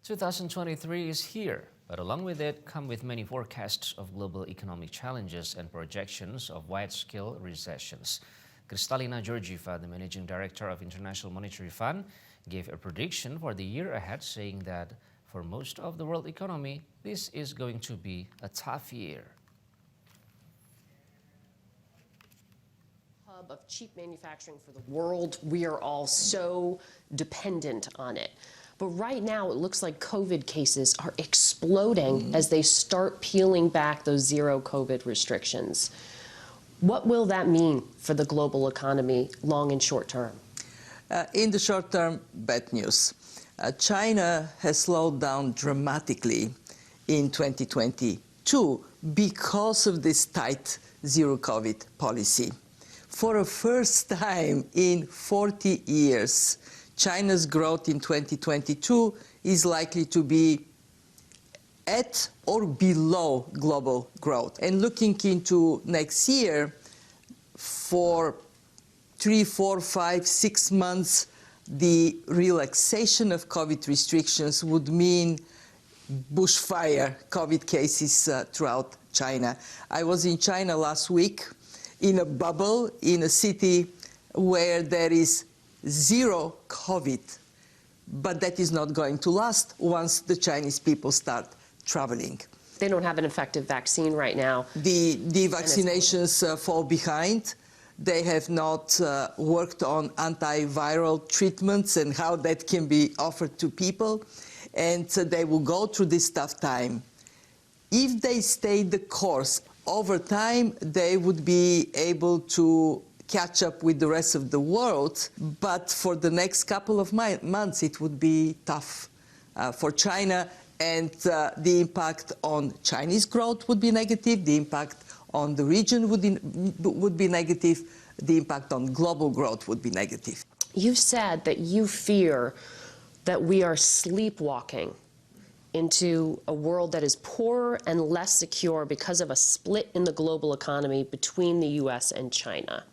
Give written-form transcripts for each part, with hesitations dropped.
2023 is here, but along with it come with many forecasts of global economic challenges and projections of wide-scale recessions. Kristalina Georgieva, the Managing Director of International Monetary Fund, gave a prediction for the year ahead, saying that for most of the world economy, this is going to be a tough year. Hub of cheap manufacturing for the world, we are all so dependent on it. But right now, it looks like COVID cases are exploding as they start peeling back those zero COVID restrictions. What will that mean for the global economy, long and short term? In the short term, bad news. China has slowed down dramatically in 2022 because of this tight zero COVID policy. For the first time in 40 years, China's growth in 2022 is likely to be at or below global growth. And looking into next year, for 3, 4, 5, 6 months, the relaxation of COVID restrictions would mean bushfire COVID cases throughout China. I was in China last week in a bubble in a city where there is zero COVID, but that is not going to last once the Chinese people start traveling. They don't have an effective vaccine right now. The vaccinations fall behind. They have not worked on antiviral treatments and how that can be offered to people, and they will go through this tough time. If they stay the course, over time they would be able to catch up with the rest of the world, but for the next couple of months it would be tough for China, and the impact on Chinese growth would be negative, the impact on the region would be negative, the impact on global growth would be negative. You've said that you fear that we are sleepwalking into a world that is poorer and less secure because of a split in the global economy between the US and China.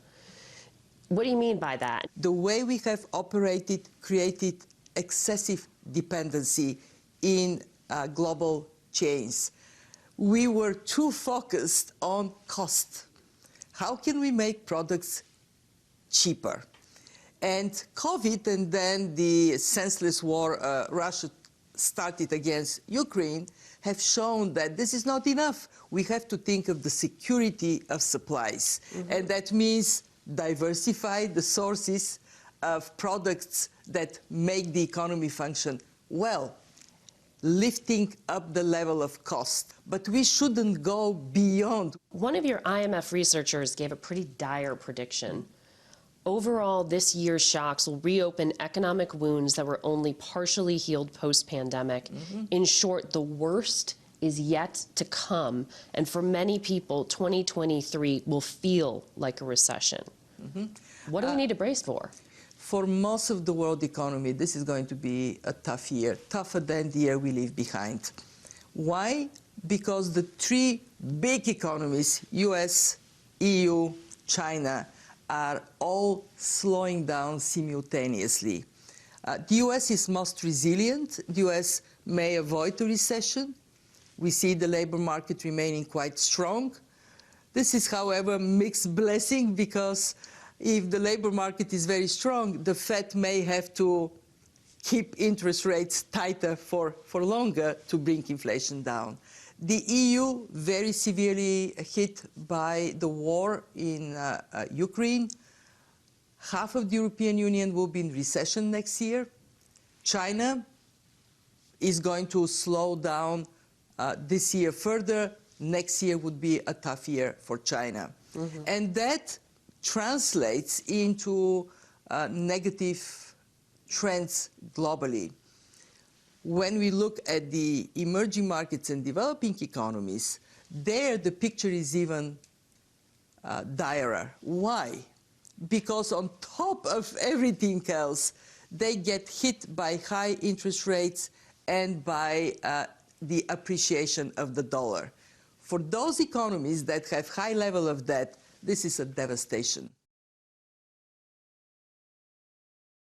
What do you mean by that? The way we have operated created excessive dependency in global chains. We were too focused on cost. How can we make products cheaper? And COVID and then the senseless war Russia started against Ukraine have shown that this is not enough. We have to think of the security of supplies. And that means diversify the sources of products that make the economy function well, lifting up the level of cost. But we shouldn't go beyond. One of your IMF researchers gave a pretty dire prediction. Overall, this year's shocks will reopen economic wounds that were only partially healed post-pandemic. In short, the worst is yet to come, and for many people, 2023 will feel like a recession. What do we need to brace for? For most of the world economy, this is going to be a tough year, tougher than the year we leave behind. Why? Because the three big economies, US, EU, China, are all slowing down simultaneously. The US is most resilient. The US may avoid a recession. We see the labor market remaining quite strong. This is, however, a mixed blessing, because if the labor market is very strong, the Fed may have to keep interest rates tighter for longer to bring inflation down. The EU, very severely hit by the war in Ukraine. Half of the European Union will be in recession next year. China is going to slow down this year further. Next year would be a tough year for China. And that translates into negative trends globally. When we look at the emerging markets and developing economies, there the picture is even direr. Why? Because on top of everything else, they get hit by high interest rates and by the appreciation of the dollar. For those economies that have high level of debt, this is a devastation.